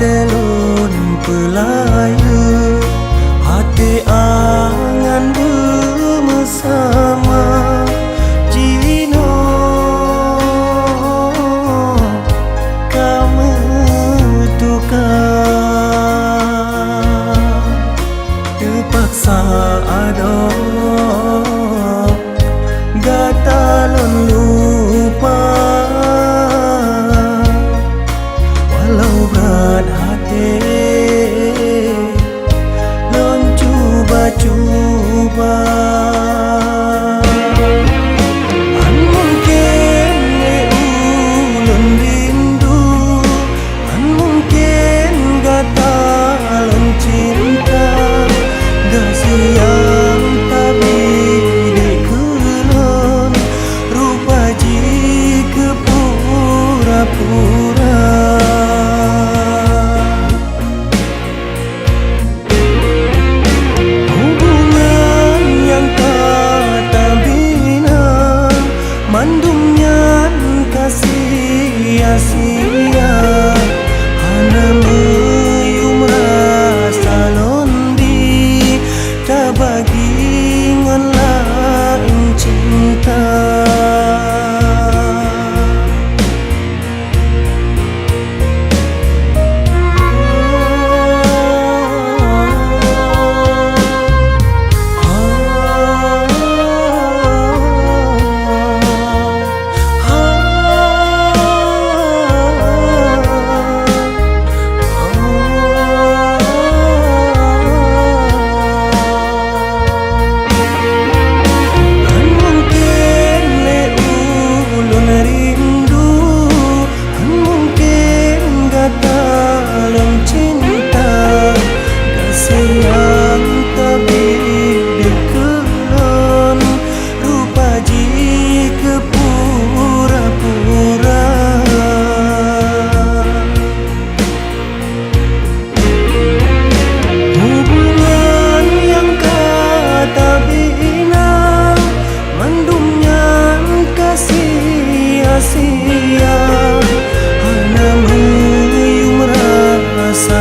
telun pelayu hati angan bersama Jino kamu tukar terpaksa adok gatalon lupa walau berat hati lon cuba-cuba an mungkin ulun rindu an mungkin gatalon cinta dah siang tapi dekelon rupa jika pura-pura hubungan yang kata bina mandumnya kasih sia-sia hana meyum rasa londi tak bagi ngon lain cinta sia hana meyum rasa